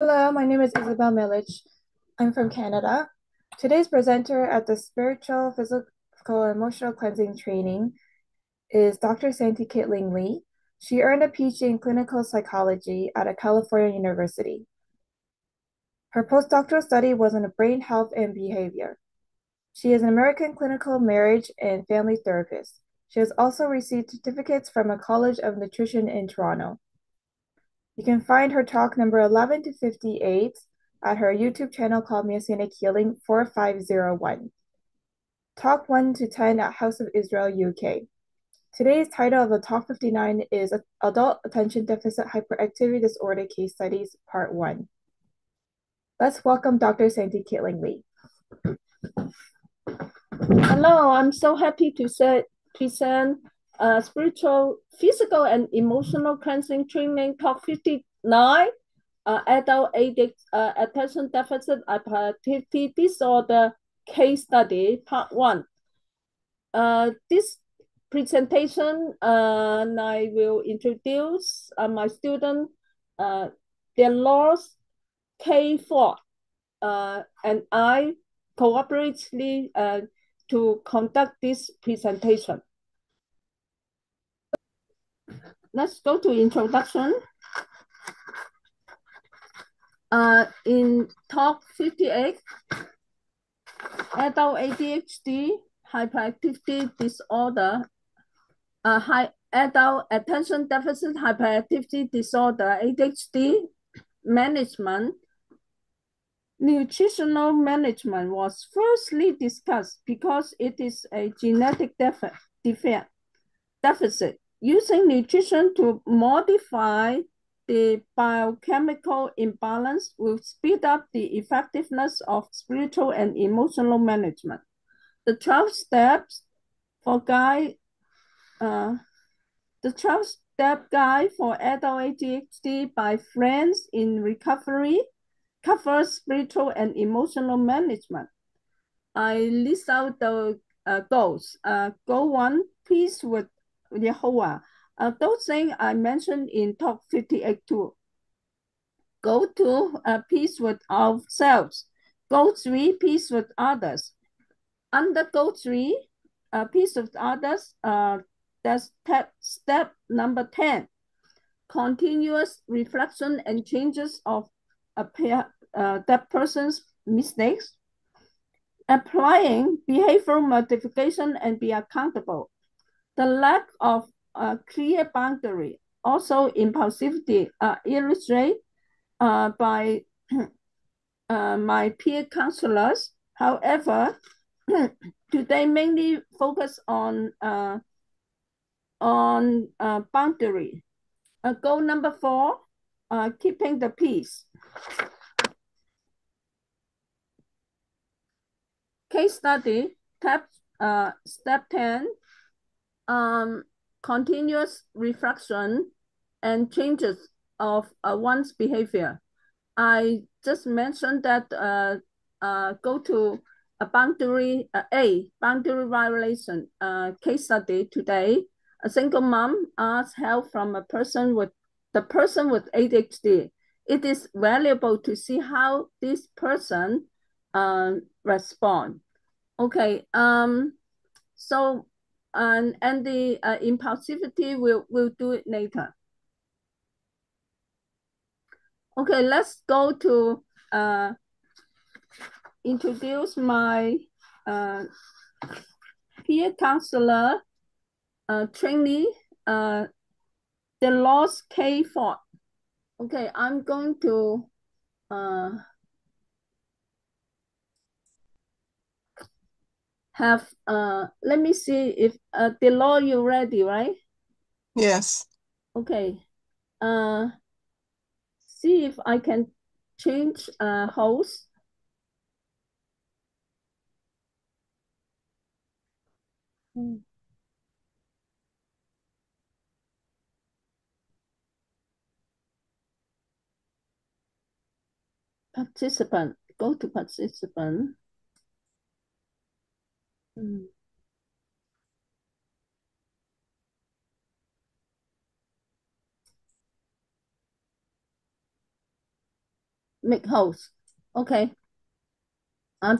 Hello, my name is Isabel Milich. I'm from Canada. Today's presenter at the Spiritual, Physical, and Emotional Cleansing Training is Dr. Santi Kitling Lee. She earned a PhD in clinical psychology at a California university. Her postdoctoral study was on brain health and behavior. She is an American clinical marriage and family therapist. She has also received certificates from a College of Nutrition in Toronto. You can find her talk number 11 to 58 at her YouTube channel called Messianic Healing 4501. Talk 1 to 10 at House of Israel UK. Today's title of the Talk 59 is Adult Attention Deficit Hyperactivity Disorder Case Studies, Part 1. Let's welcome Dr. Santi Kitling Lee. Hello, I'm so happy to present spiritual, physical, and emotional cleansing training talk 59, adult attention deficit hyperactivity disorder case study part 1. This presentation, I will introduce my student, Delores Kay Ford, and I cooperatively to conduct this presentation. Let's go to introduction. In talk 58, adult ADHD hyperactivity disorder, adult attention deficit hyperactivity disorder, ADHD management. Nutritional management was firstly discussed because it is a genetic deficit. Using nutrition to modify the biochemical imbalance will speed up the effectiveness of spiritual and emotional management. The 12 steps for the 12-step guide for adult ADHD by Friends in Recovery covers spiritual and emotional management. I list out the goals. Goal 1, peace with Yehovah. Those things I mentioned in talk 58 too. Goal 2, peace with ourselves. Goal 3, peace with others. Under goal 3, peace with others, that's step number 10, continuous reflection and changes of that person's mistakes, applying behavioral modification and be accountable. The lack of a clear boundary, also impulsivity, illustrated by my peer counselors. However, today mainly focus on boundary. Goal number 4, keeping the peace. Case study, step 10, continuous reflection and changes of one's behavior. I just mentioned that go to a boundary violation case study today. A single mom asks help from the person with ADHD. It is valuable to see how this person respond. Okay. So and the impulsivity we'll do it later. Okay, let's go to introduce my peer counselor trainee, Delores Kay Ford. Okay, I'm going to have let me see if Delores, you ready, right? Yes. Okay. See if I can change host. Participant, go to participant. make host. Okay.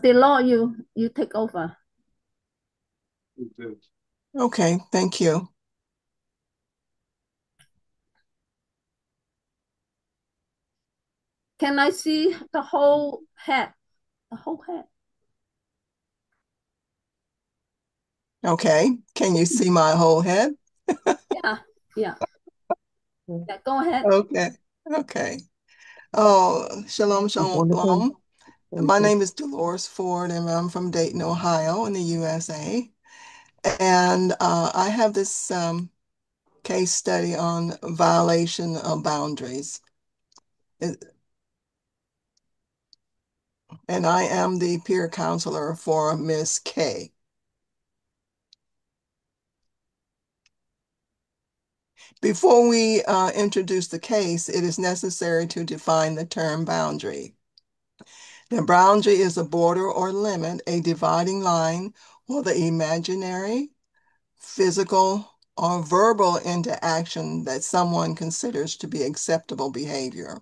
Delores, you take over. Okay, thank you. Can I see the whole head? The whole head. Okay, can you see my whole head? Yeah, yeah. Yeah, go ahead. Okay, okay. Oh, shalom, shalom. My name is Delores Ford, and I'm from Dayton, Ohio, in the USA. And I have this case study on violation of boundaries. And I am the peer counselor for Miss K. Before we introduce the case, it is necessary to define the term boundary. The boundary is a border or limit, a dividing line, or the imaginary, physical, or verbal interaction that someone considers to be acceptable behavior.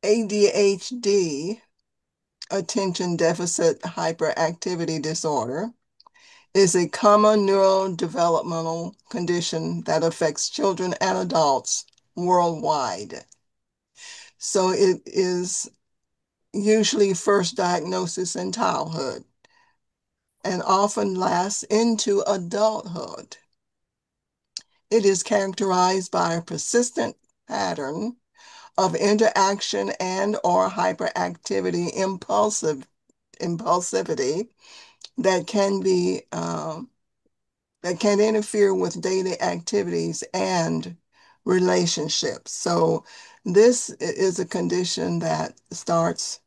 ADHD, attention deficit hyperactivity disorder, is a common neurodevelopmental condition that affects children and adults worldwide. So it is usually first diagnosis in childhood and often lasts into adulthood. It is characterized by a persistent pattern of interaction and or hyperactivity, impulsivity that can be that can interfere with daily activities and relationships. So this is a condition that starts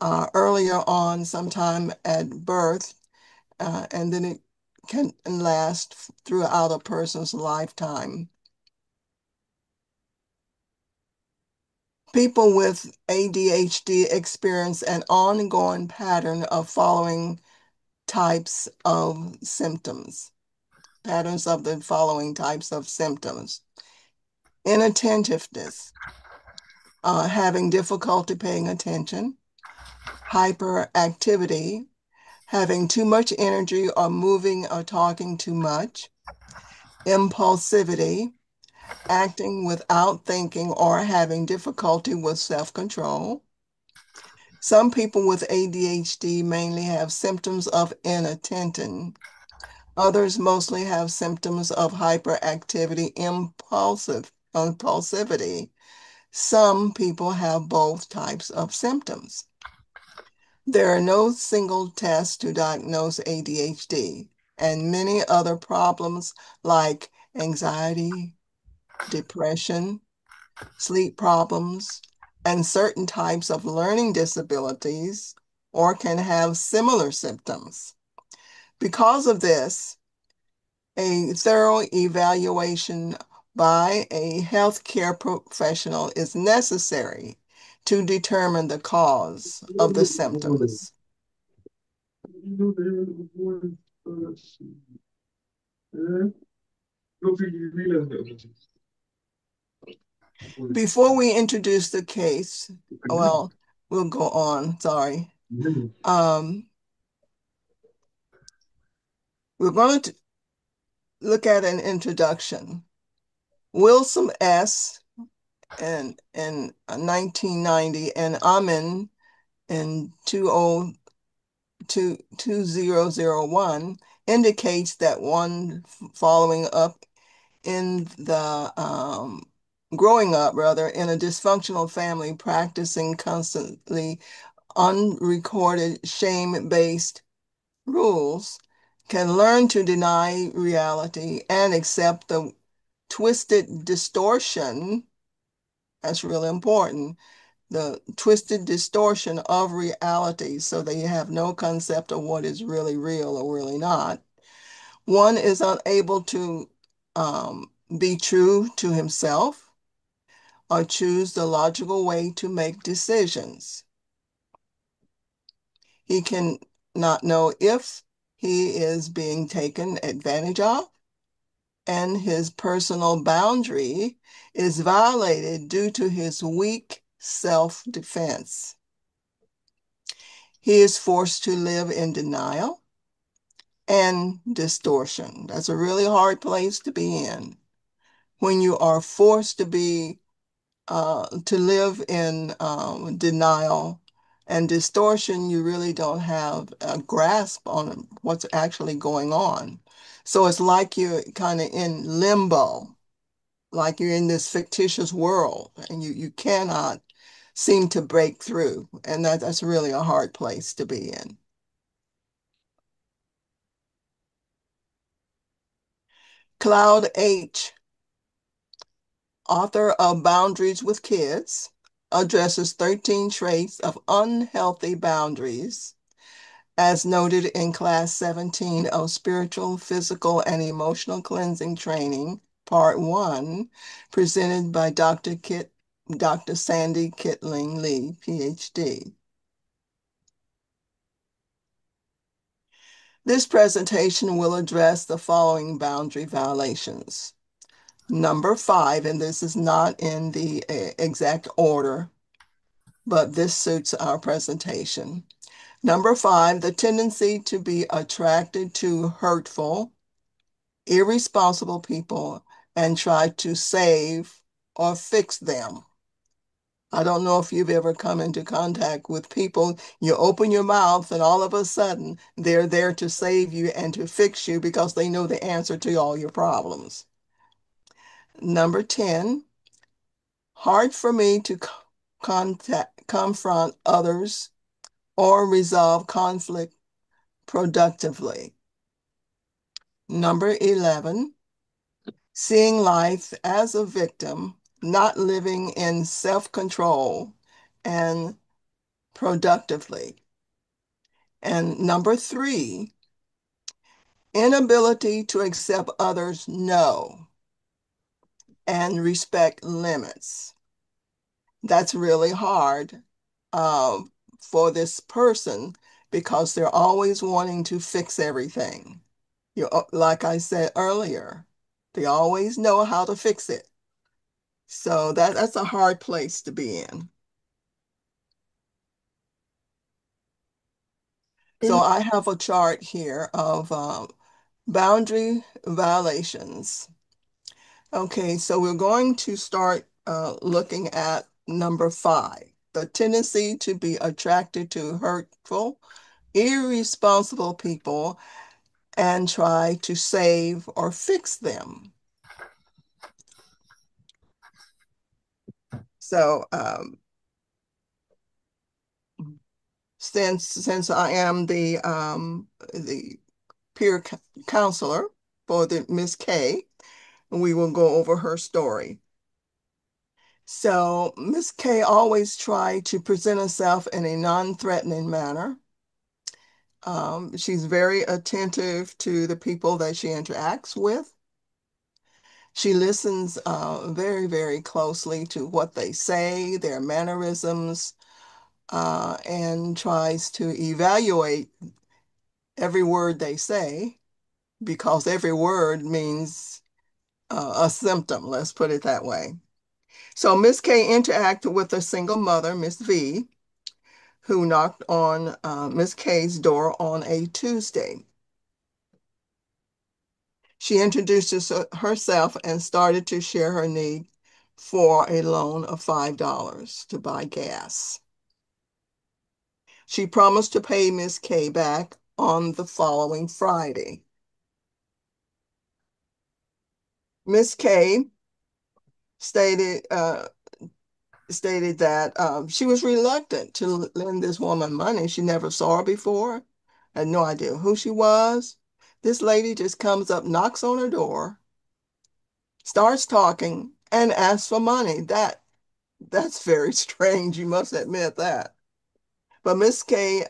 earlier on, sometime at birth, and then it can last throughout a person's lifetime. People with ADHD experience an ongoing pattern of following types of symptoms, patterns of the following types of symptoms. Inattentiveness, having difficulty paying attention. Hyperactivity, having too much energy or moving or talking too much. Impulsivity, acting without thinking or having difficulty with self-control. Some people with ADHD mainly have symptoms of inattention. Others mostly have symptoms of hyperactivity, impulsivity. Some people have both types of symptoms. There are no single tests to diagnose ADHD, and many other problems like anxiety, depression, sleep problems, and certain types of learning disabilities, or can have similar symptoms. Because of this, a thorough evaluation by a healthcare professional is necessary to determine the cause of the symptoms. Before we introduce the case, well, we'll go on, sorry. We're going to look at an introduction. Wilson S. in 1990 and Amin in 2001 indicates that one following up in the growing up rather in a dysfunctional family practicing constantly unrecorded shame-based rules can learn to deny reality and accept the twisted distortion. That's really important. The twisted distortion of reality so they have no concept of what is really real or really not. One is unable to be true to himself or choose the logical way to make decisions. He can not know if he is being taken advantage of and his personal boundary is violated due to his weak self-defense. He is forced to live in denial and distortion. That's a really hard place to be in. When you are forced to live in denial and distortion, you really don't have a grasp on what's actually going on. So it's like you're kind of in limbo, like you're in this fictitious world, and you cannot seem to break through. And that's really a hard place to be in. Cloud H, author of Boundaries with Kids, addresses 13 traits of unhealthy boundaries, as noted in Class 17 of Spiritual, Physical, and Emotional Cleansing Training, Part 1, presented by Dr. Sandy Kitling Lee, PhD. This presentation will address the following boundary violations. Number 5, and this is not in the exact order, but this suits our presentation. Number 5, the tendency to be attracted to hurtful, irresponsible people and try to save or fix them. I don't know if you've ever come into contact with people, you open your mouth and all of a sudden they're there to save you and to fix you because they know the answer to all your problems. Number 10, hard for me to confront others or resolve conflict productively. Number 11, seeing life as a victim, not living in self-control and productively. And number 3, inability to accept others' no and respect limits. That's really hard uh, for this person because they're always wanting to fix everything. Like I said earlier, they always know how to fix it. So that's a hard place to be in. So In I have a chart here of boundary violations. Okay, so we're going to start looking at number 5, the tendency to be attracted to hurtful, irresponsible people and try to save or fix them. So since I am the peer counselor for the Miss Kay, we will go over her story. So Miss Kay always tried to present herself in a non-threatening manner. She's very attentive to the people that she interacts with. She listens very, very closely to what they say, their mannerisms, and tries to evaluate every word they say because every word means a symptom, let's put it that way. So Miss K interacted with a single mother, Miss V, who knocked on Miss K's door on a Tuesday. She introduced herself and started to share her need for a loan of $5 to buy gas. She promised to pay Miss K back on the following Friday. Miss K stated that she was reluctant to lend this woman money. She never saw her before, had no idea who she was. This lady just comes up, knocks on her door, starts talking, and asks for money. That's very strange. You must admit that. But Miss K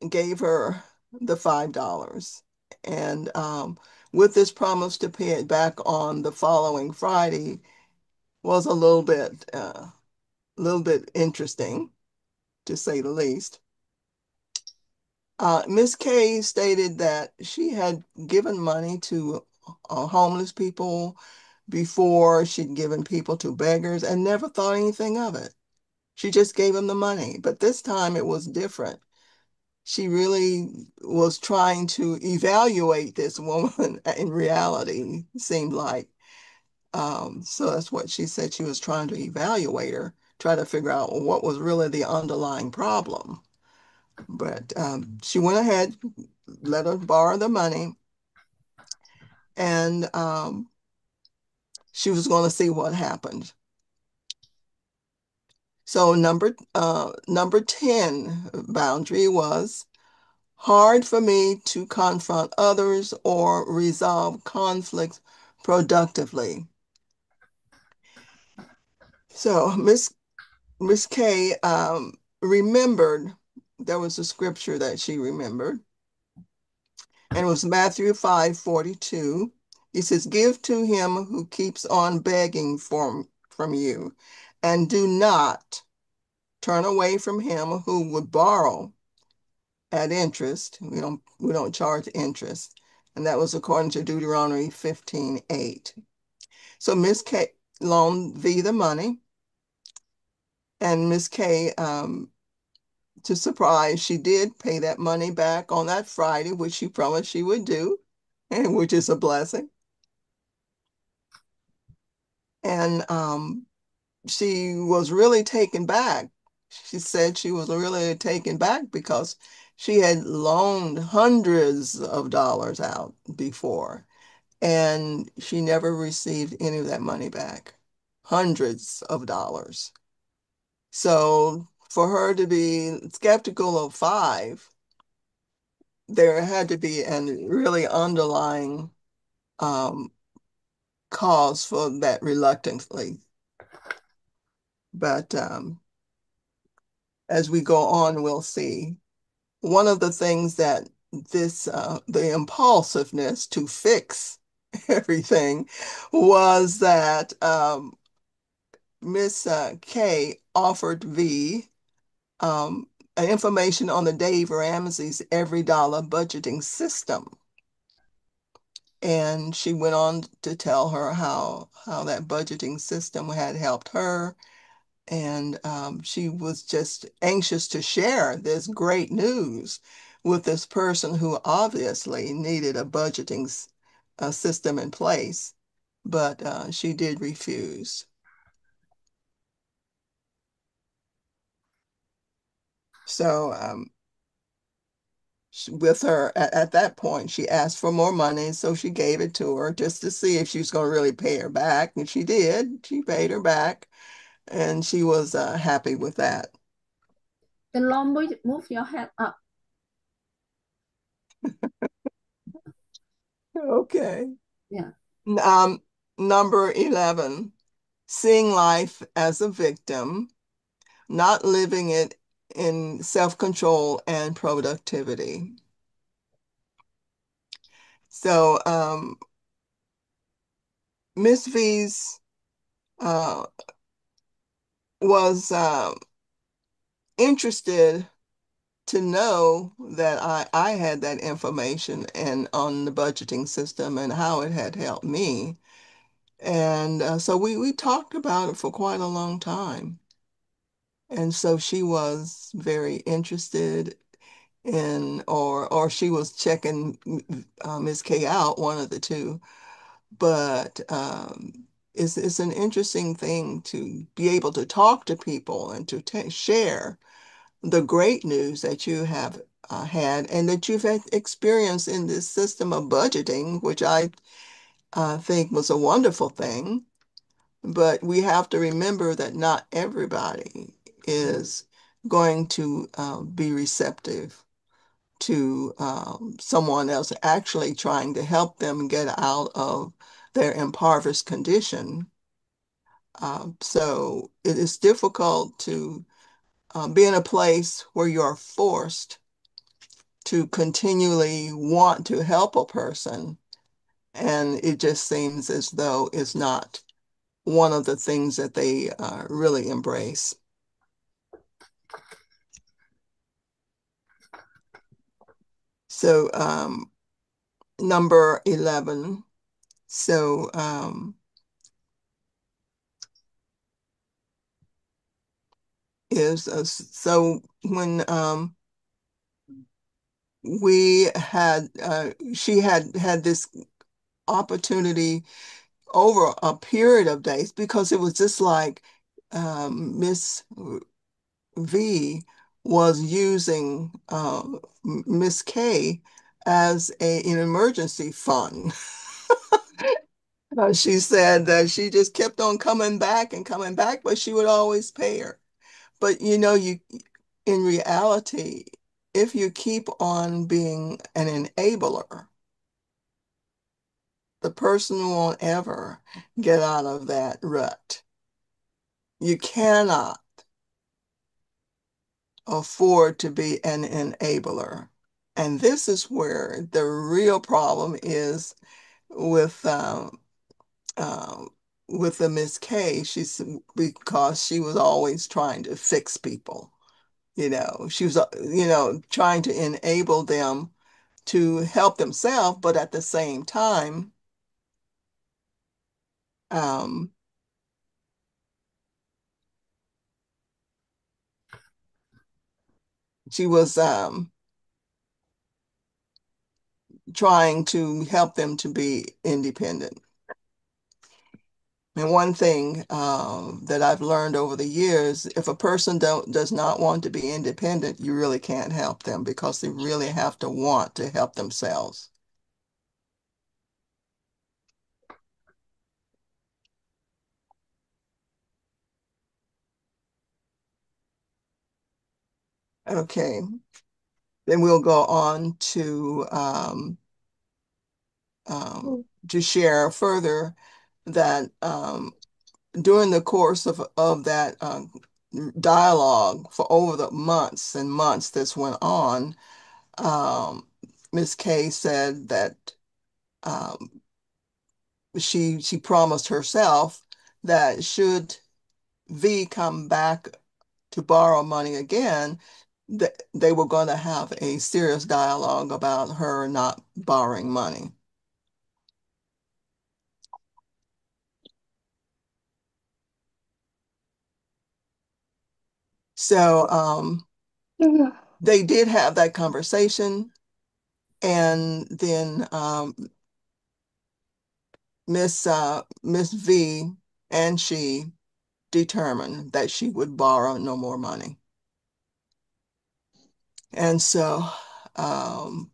gave her the $5, and with this promise to pay it back on the following Friday was a little bit interesting, to say the least. Miss K stated that she had given money to homeless people before. She'd given people to beggars and never thought anything of it. She just gave them the money. But this time it was different. She really was trying to evaluate this woman in reality, it seemed like. So that's what she said. She was trying to evaluate her, try to figure out what was really the underlying problem. But she went ahead, let her borrow the money, and she was going to see what happened. So number 10 boundary was hard for me to confront others or resolve conflicts productively. So Miss Kay remembered there was a scripture that she remembered, and it was Matthew 5:42. He says, "Give to him who keeps on begging from you, and do not turn away from him who would borrow at interest." We don't charge interest. And that was according to Deuteronomy 15:8. So Miss Kay loaned V the money, and Miss Kay, to surprise, she did pay that money back on that Friday, which she promised she would do, and which is a blessing. And she was really taken back. She said she was really taken back because she had loaned hundreds of dollars out before, and she never received any of that money back. Hundreds of dollars. So for her to be skeptical of five, there had to be a really underlying um, cause for that reluctantly. But as we go on, we'll see. One of the things that the impulsiveness to fix everything was that Miss K offered V um, information on the Dave Ramsey's Every Dollar budgeting system. And she went on to tell her how that budgeting system had helped her. And she was just anxious to share this great news with this person who obviously needed a budgeting system in place, but she did refuse. So with her at that point, she asked for more money, so she gave it to her just to see if she was going to really pay her back, and she did. She paid her back, and she was happy with that. The long move your head up. Okay. Yeah. Um, Number 11, seeing life as a victim, not living it in self-control and productivity. So Miss V's uh, was interested to know that I had that information and on the budgeting system and how it had helped me. And so we talked about it for quite a long time. And so she was very interested in, or she was checking Ms. K out, one of the two. But it's an interesting thing to be able to talk to people and to share the great news that you have had and that you've had experience in this system of budgeting, which I think was a wonderful thing. But we have to remember that not everybody is going to be receptive to someone else actually trying to help them get out of their impoverished condition. So it is difficult to be in a place where you are forced to continually want to help a person, and it just seems as though it's not one of the things that they really embrace. So number 11, So so when we had she had this opportunity over a period of days because it was just like Miss V was using Miss K as an emergency fund. She said that she just kept on coming back and coming back, but she would always pay her. But you know, you in reality, if you keep on being an enabler, the person won't ever get out of that rut. You cannot afford to be an enabler. And this is where the real problem is with um, with the Miss K. She's because she was always trying to fix people. She was, trying to enable them to help themselves, but at the same time, um, she was trying to help them to be independent. And one thing that I've learned over the years, if a person does not want to be independent, you really can't help them because they really have to want to help themselves. Okay, then we'll go on to share further that during the course of that dialogue for over the months and months this went on, um, Ms. K said that um, she promised herself that should V come back to borrow money again, that they were going to have a serious dialogue about her not borrowing money. So they did have that conversation, and then Miss V and she determined that she would borrow no more money. And so um,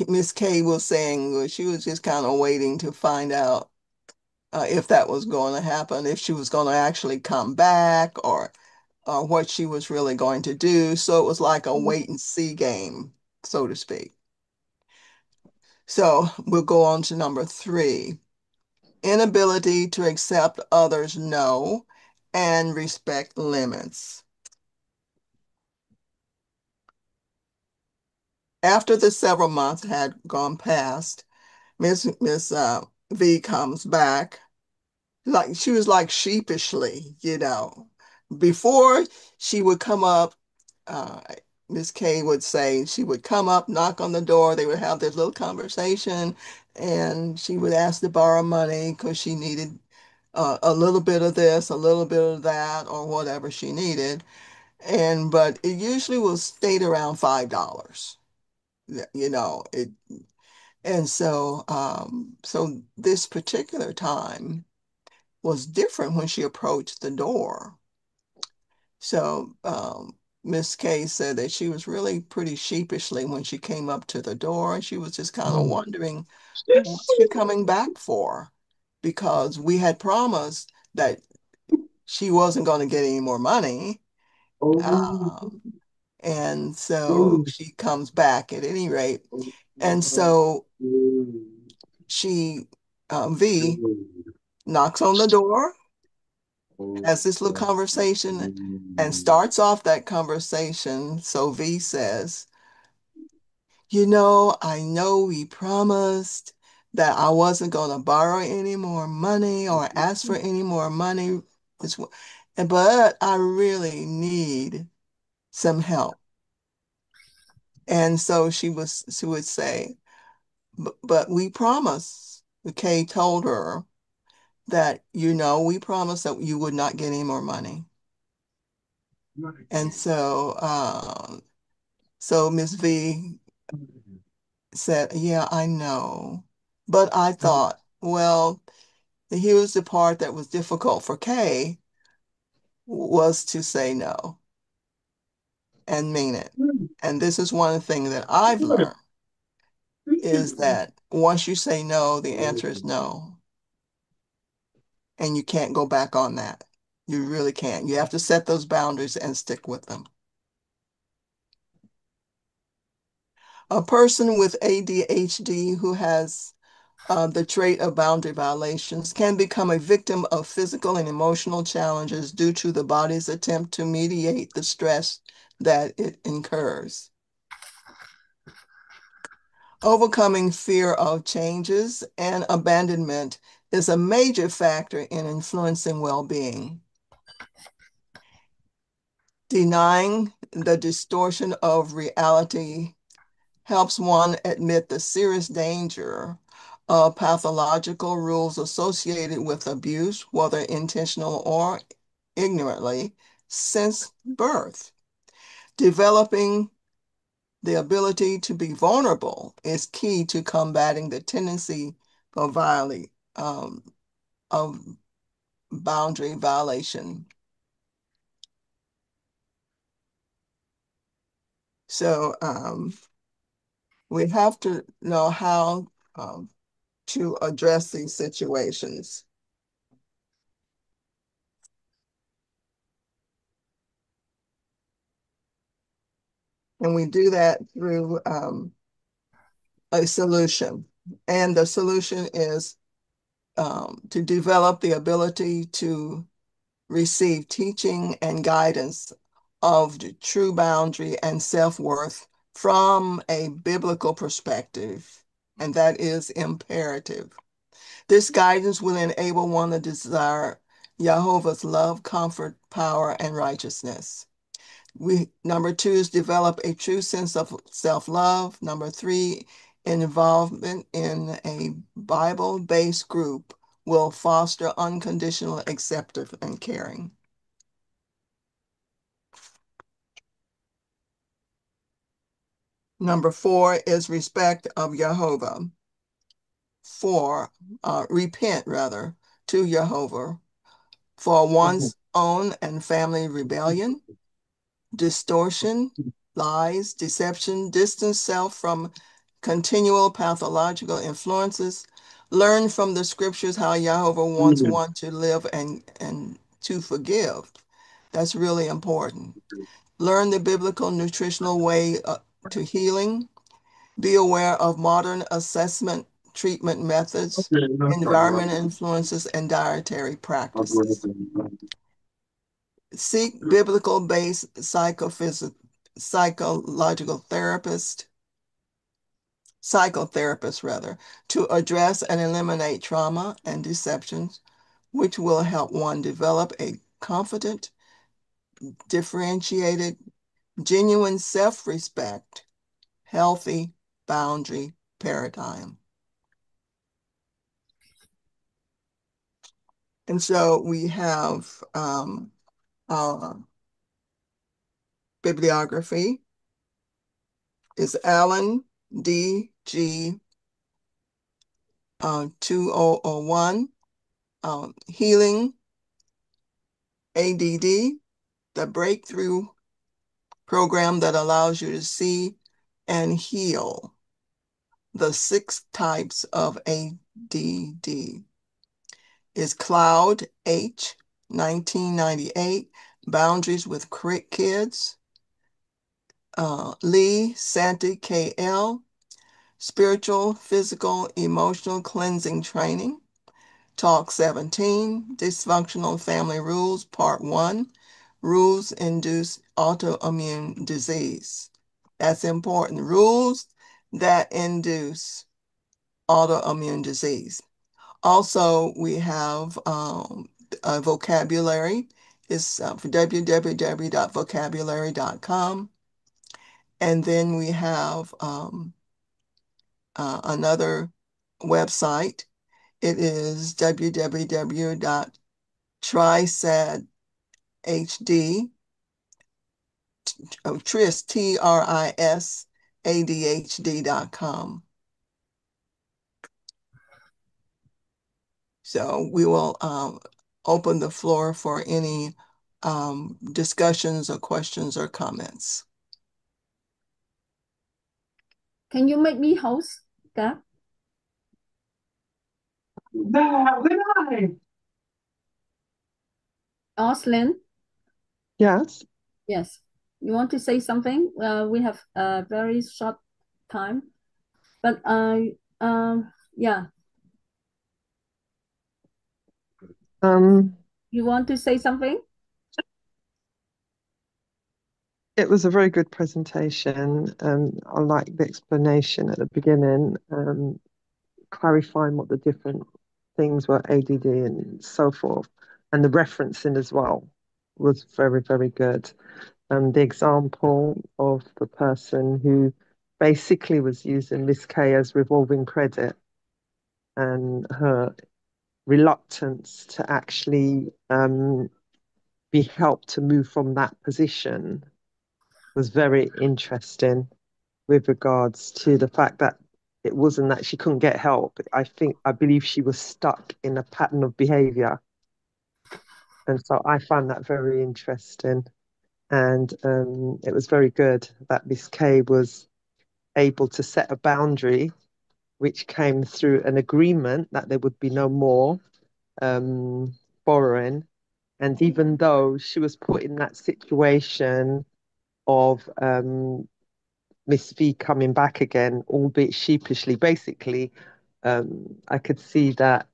Miss K was saying well, she was just kind of waiting to find out if that was going to happen, if she was going to actually come back, or what she was really going to do. So it was like a wait and see game, so to speak. So we'll go on to number 3. Inability to accept others' no and respect limits. After the several months had gone past, Miss V comes back. Like she was like sheepishly, Before she would come up, uh, Miss K would say she would come up, knock on the door. They would have this little conversation, and she would ask to borrow money because she needed a little bit of this, a little bit of that, or whatever she needed. But it usually will stayed around $5. It. And so this particular time was different when she approached the door. So Miss K said that she was really pretty sheepishly when she came up to the door, and she was just kind of wondering what's she coming back for, because we had promised that she wasn't going to get any more money. And so she comes back at any rate. And so she, V, knocks on the door, has this little conversation, and starts off that conversation. So V says, I know we promised that I wasn't going to borrow any more money or ask for any more money, but I really need some help. And so she would say, But we promised, Kay told her that, we promised that you would not get any more money. And so Miss V said, yeah, I know. But I thought, well, here's the part that was difficult for Kay was to say no and mean it. And this is one of the things that I've learned is that once you say no, the answer is no. And you can't go back on that. You really can't. You have to set those boundaries and stick with them. A person with ADHD who has the trait of boundary violations can become a victim of physical and emotional challenges due to the body's attempt to mediate the stress that it incurs. Overcoming fear of changes and abandonment is a major factor in influencing well-being. Denying the distortion of reality helps one admit the serious danger of pathological rules associated with abuse, whether intentional or ignorantly, since birth. Developing the ability to be vulnerable is key to combating the tendency for of boundary violation. So we have to know how to address these situations. And we do that through a solution. And the solution is to develop the ability to receive teaching and guidance of the true boundary and self-worth from a biblical perspective, and that is imperative. This guidance will enable one to desire Jehovah's love, comfort, power, and righteousness. Number two is develop a true sense of self-love. Number three, involvement in a Bible-based group will foster unconditional acceptance and caring. Number four is respect of Jehovah. Repent rather to Jehovah for one's own and family rebellion, distortion, lies, deception, distance self from continual pathological influences, learn from the scriptures how Jehovah wants one to live and to forgive. That's really important. Learn the biblical nutritional way to healing. Be aware of modern assessment treatment methods, environment influences, and dietary practices. Seek biblical-based psychotherapists rather, to address and eliminate trauma and deceptions, which will help one develop a confident, differentiated, genuine self-respect, healthy boundary paradigm. And so we have our bibliography is Allen D.G. 2001, Healing ADD, the breakthrough program that allows you to see and heal the 6 types of ADD. Is Cloud H, 1998, Boundaries with Kids. Lee Santee K.L., Spiritual, Physical, Emotional Cleansing Training. Talk 17, Dysfunctional Family Rules, Part 1, Rules Induce Autoimmune Disease. That's important. Rules that induce autoimmune disease. Also, we have a vocabulary. It's for www.vocabulary.com. And then we have another website. It is www.trisadhd, TRIS, TRIS, ADHD.com. So we will open the floor for any discussions or questions or comments. Can you make me host, Gab? Oslin? Yes. Yes. You want to say something? We have a very short time, but yeah. You want to say something? It was a very good presentation. I like the explanation at the beginning, clarifying what the different things were, ADD and so forth, and the referencing as well was very, very good. The example of the person who basically was using Miss K as revolving credit and her reluctance to actually be helped to move from that position was very interesting with regards to the fact that it wasn't that she couldn't get help. I believe she was stuck in a pattern of behavior. And so I found that very interesting. And it was very good that Miss K was able to set a boundary, which came through an agreement that there would be no more borrowing. And even though she was put in that situation of Miss V coming back again, albeit sheepishly. Basically, I could see that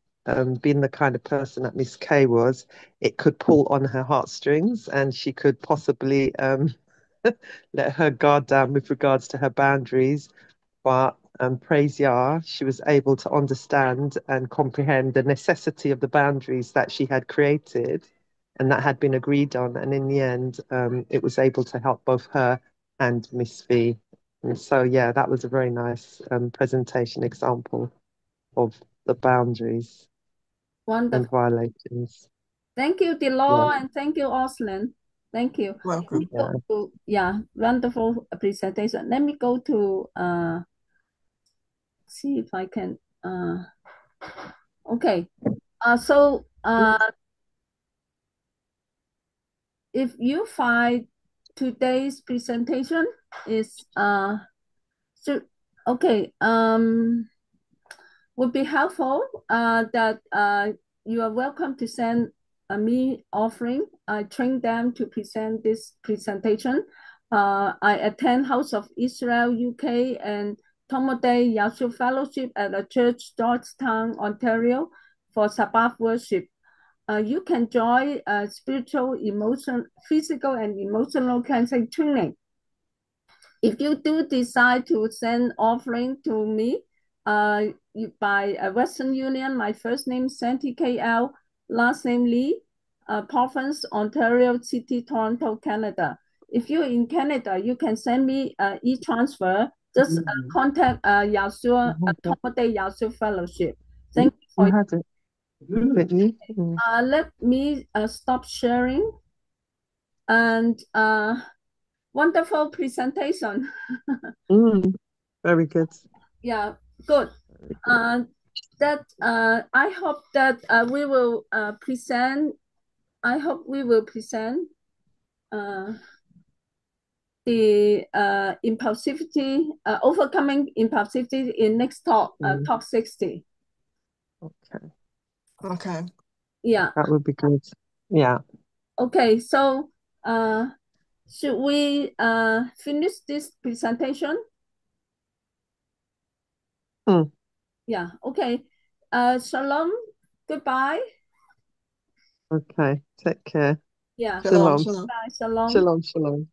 being the kind of person that Miss K was, it could pull on her heartstrings and she could possibly let her guard down with regards to her boundaries. But praise Yah, she was able to understand and comprehend the necessity of the boundaries that she had created and that had been agreed on. And in the end, it was able to help both her and Miss V. And so, yeah, that was a very nice presentation example of the boundaries and Wonderful. violations. Thank you, Yeah, Delores, and thank you, Oslin. Thank you. Welcome. yeah. Yeah, wonderful presentation. Let me go to see if I can okay. So if you find today's presentation is so okay, would be helpful that you are welcome to send me offering. I train them to present this presentation. I attend House of Israel UK and Tomoday Yahshua Fellowship at a church, Georgetown, Ontario, for Sabbath worship. You can join spiritual, emotional, physical, and emotional cleansing training. If you do decide to send offering to me, by Western Union, my first name Santi KL, last name Lee, province Ontario City, Toronto, Canada. If you're in Canada, you can send me e-transfer. Just contact Yahshua, Tomoday Yahshua Fellowship. Thank you You for. had it, didn't you? Let me stop sharing and wonderful presentation. Very good. Yeah, good. That I hope that we will present. I hope we will present the impulsivity, overcoming impulsivity in next talk, talk 60. Okay, Okay. Yeah. that would be good. Yeah. Okay. So, should we finish this presentation? Hmm. Yeah. Okay. Shalom. Goodbye. Okay. Take care. Yeah. Shalom, Shalom. shalom. Bye. Shalom. Shalom. Shalom.